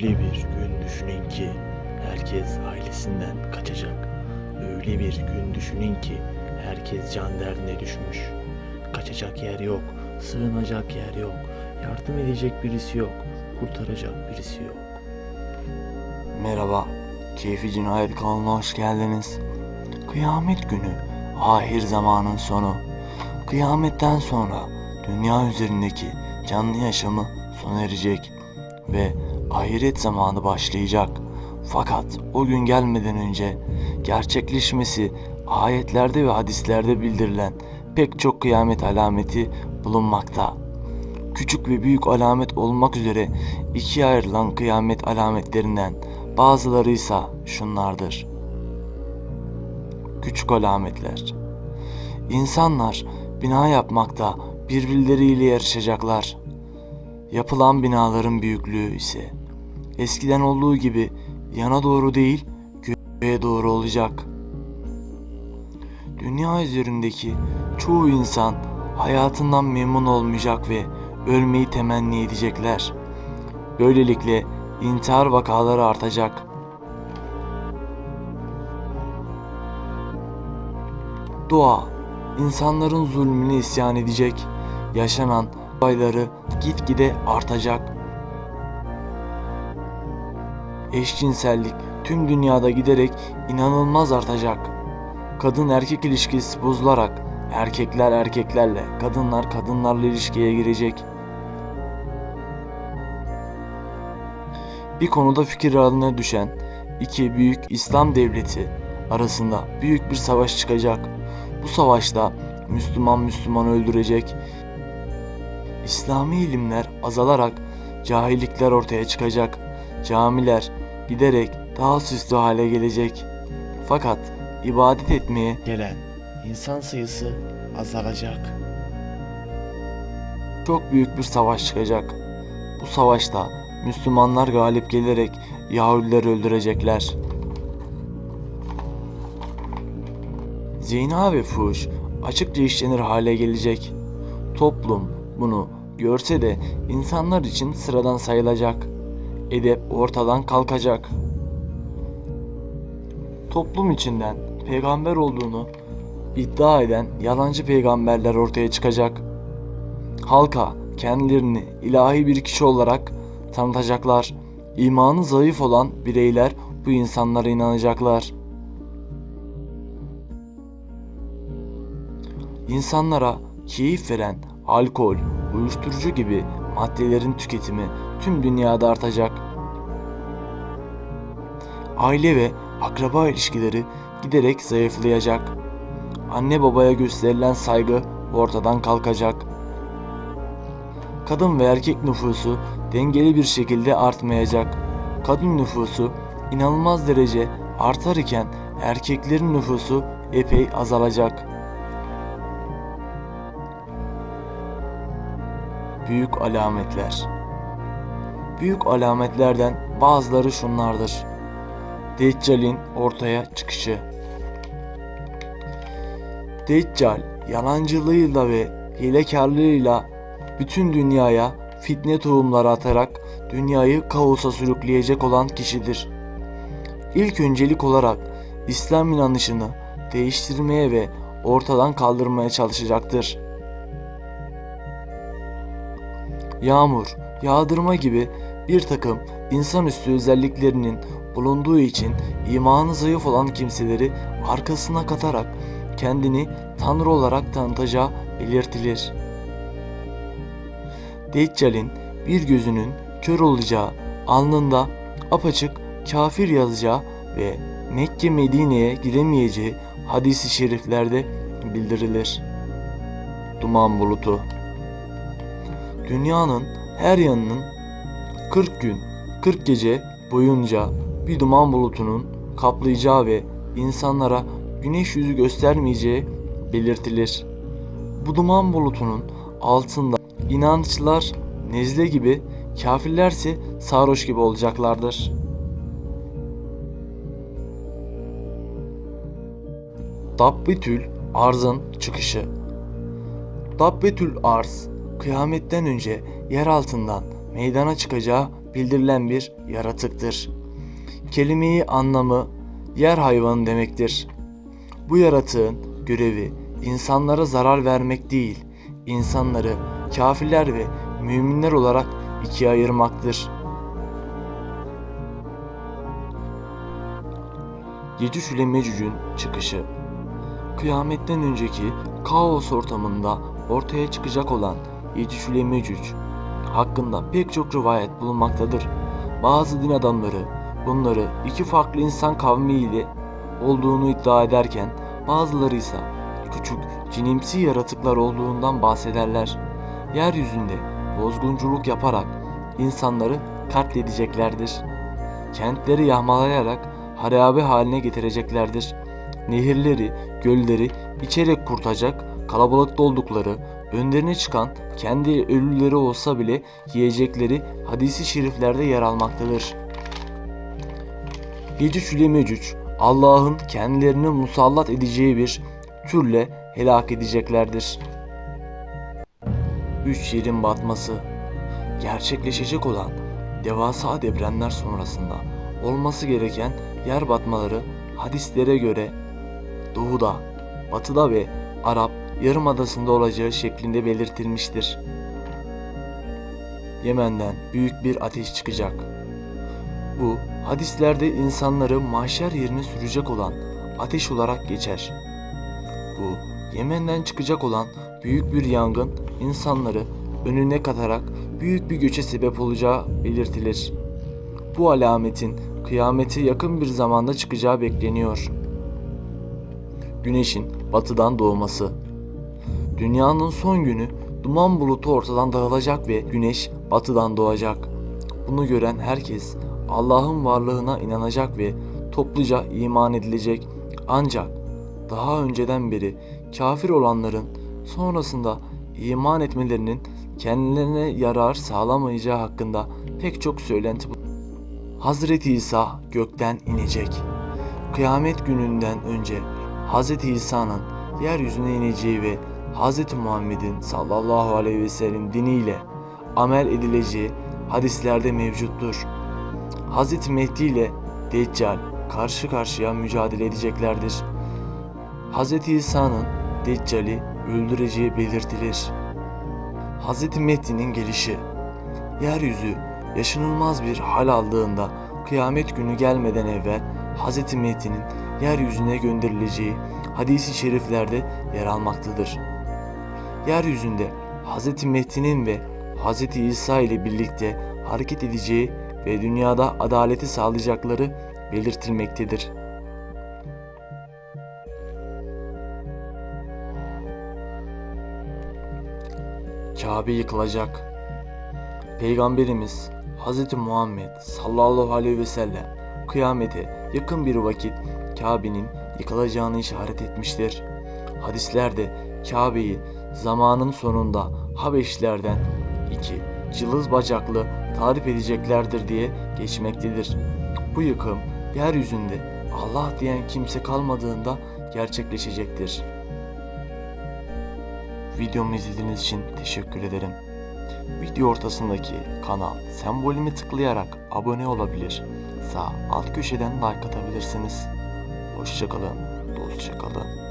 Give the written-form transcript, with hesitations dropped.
bir gün düşünün ki herkes ailesinden kaçacak. Öyle bir gün düşünün ki herkes can derdine düşmüş. Kaçacak yer yok, sığınacak yer yok, yardım edecek birisi yok, kurtaracak birisi yok. Merhaba, Keyfi Cinayet kanalına hoş geldiniz. Kıyamet günü, ahir zamanın sonu. Kıyametten sonra dünya üzerindeki canlı yaşamı sona erecek ve ahiret zamanı başlayacak. Fakat o gün gelmeden önce gerçekleşmesi ayetlerde ve hadislerde bildirilen pek çok kıyamet alameti bulunmakta. Küçük ve büyük alamet olmak üzere ikiye ayrılan kıyamet alametlerinden bazıları ise şunlardır. Küçük alametler. İnsanlar bina yapmakta birbirleriyle yarışacaklar. Yapılan binaların büyüklüğü ise eskiden olduğu gibi yana doğru değil, göğe doğru olacak. Dünya üzerindeki çoğu insan hayatından memnun olmayacak ve ölmeyi temenni edecekler. Böylelikle intihar vakaları artacak. Doğa, insanların zulmüne isyan edecek. Yaşanan olayları gitgide artacak. Eşcinsellik tüm dünyada giderek inanılmaz artacak. Kadın erkek ilişkisi bozularak erkekler erkeklerle, kadınlar kadınlarla ilişkiye girecek. Bir konuda fikir ayrılığına düşen iki büyük İslam devleti arasında büyük bir savaş çıkacak. Bu savaşta Müslüman Müslümanı öldürecek. İslami ilimler azalarak cahillikler ortaya çıkacak. Camiler giderek daha süslü hale gelecek. Fakat ibadet etmeye Gelen insan sayısı azalacak. çok büyük bir savaş çıkacak. Bu savaşta Müslümanlar galip gelerek Yahudileri öldürecekler. Zina ve fuhuş açıkça işlenir hale gelecek. Toplum bunu görse de insanlar için sıradan sayılacak. Edep ortadan kalkacak. Toplum içinden peygamber olduğunu iddia eden yalancı peygamberler ortaya çıkacak. Halka kendilerini ilahi bir kişi olarak tanıtacaklar. İmanı zayıf olan bireyler bu insanlara inanacaklar. İnsanlara keyif veren alkol, uyuşturucu gibi maddelerin tüketimi tüm dünyada artacak. Aile ve akraba ilişkileri giderek zayıflayacak. Anne babaya gösterilen saygı ortadan kalkacak. Kadın ve erkek nüfusu dengeli bir şekilde artmayacak. Kadın nüfusu inanılmaz derece artar iken erkeklerin nüfusu epey azalacak. Büyük alametler. Büyük alametlerden bazıları şunlardır. Deccal'in ortaya çıkışı. Deccal yalancılığıyla ve hilekarlığıyla bütün dünyaya fitne tohumları atarak dünyayı kaosa sürükleyecek olan kişidir. İlk öncelik olarak İslam inanışını değiştirmeye ve ortadan kaldırmaya çalışacaktır. Yağmur, yağdırma gibi bir takım insanüstü özelliklerinin bulunduğu için imanı zayıf olan kimseleri arkasına katarak kendini Tanrı olarak tanıtacağı belirtilir. Deccal'in bir gözünün kör olacağı, alnında apaçık kafir yazacağı ve Mekke Medine'ye giremeyeceği hadis-i şeriflerde bildirilir. Duman bulutu. Dünyanın her yanının 40 gün, 40 gece boyunca bir duman bulutunun kaplayacağı ve insanlara güneş yüzü göstermeyeceği belirtilir. Bu duman bulutunun altında inançlılar nezle gibi, kafirlerse sarhoş gibi olacaklardır. Dabbetül Arz'ın çıkışı. Dabbetül Arz, kıyametten önce yer altından meydana çıkacağı bildirilen bir yaratıktır. Kelimeyi anlamı yer hayvanı demektir. Bu yaratığın görevi insanlara zarar vermek değil, insanları kafirler ve müminler olarak ikiye ayırmaktır. Yecüc ile Mecüc'ün çıkışı. Kıyametten önceki kaos ortamında ortaya çıkacak olan Yecüc ile Mecüc hakkında pek çok rivayet bulunmaktadır. Bazı din adamları bunları iki farklı insan kavmi ile olduğunu iddia ederken bazıları ise küçük cinimsi yaratıklar olduğundan bahsederler. Yeryüzünde bozgunculuk yaparak insanları katledeceklerdir. Kentleri yağmalayarak harabe haline getireceklerdir. Nehirleri, gölleri içerek kurtacak, kalabalıkta oldukları, önlerine çıkan kendi ölüleri olsa bile yiyecekleri hadisi şeriflerde yer almaktadır. Yecüc ile Mecüc, Allah'ın kendilerini musallat edeceği bir türle helak edeceklerdir. 3 yerin batması. Gerçekleşecek olan devasa depremler sonrasında olması gereken yer batmaları hadislere göre doğuda, batıda ve Arap Yarımadası'nda olacağı şeklinde belirtilmiştir. Yemen'den büyük bir ateş çıkacak. Bu hadislerde insanları mahşer yerine sürecek olan ateş olarak geçer. Bu Yemen'den çıkacak olan büyük bir yangın insanları önüne katarak büyük bir göçe sebep olacağı belirtilir. Bu alametin kıyamete yakın bir zamanda çıkacağı bekleniyor. Güneşin batıdan doğması. Dünyanın son günü duman bulutu ortadan dağılacak ve güneş batıdan doğacak. Bunu gören herkes Allah'ın varlığına inanacak ve topluca iman edilecek. Ancak daha önceden beri kafir olanların sonrasında iman etmelerinin kendilerine yarar sağlamayacağı hakkında pek çok söylenti bulunmaktadır. Hazreti İsa gökten inecek. Kıyamet gününden önce Hazreti İsa'nın yeryüzüne ineceği ve Hazreti Muhammed'in sallallahu aleyhi ve sellem diniyle amel edileceği hadislerde mevcuttur. Hazreti Mehdi ile Deccal karşı karşıya mücadele edeceklerdir. Hazreti İsa'nın Deccal'i öldüreceği belirtilir. Hazreti Mehdi'nin gelişi. Yeryüzü yaşanılmaz bir hal aldığında kıyamet günü gelmeden evvel Hazreti Mehdi'nin yeryüzüne gönderileceği hadis-i şeriflerde yer almaktadır. Yeryüzünde Hazreti Mehdi'nin ve Hazreti İsa ile birlikte hareket edeceği ve dünyada adaleti sağlayacakları belirtilmektedir. Kabe yıkılacak. Peygamberimiz Hz. Muhammed sallallahu aleyhi ve sellem kıyamete yakın bir vakit Kabe'nin yıkılacağını işaret etmiştir. Hadislerde Kabe'yi zamanın sonunda Habeşlilerden iki cılız bacaklı tarif edeceklerdir diye geçmektedir. Bu yıkım yeryüzünde Allah diyen kimse kalmadığında gerçekleşecektir. Videomu izlediğiniz için teşekkür ederim. Video ortasındaki kanal sembolüme tıklayarak abone olabilir. Sağ alt köşeden like atabilirsiniz. Hoşça kalın, dostça kalın.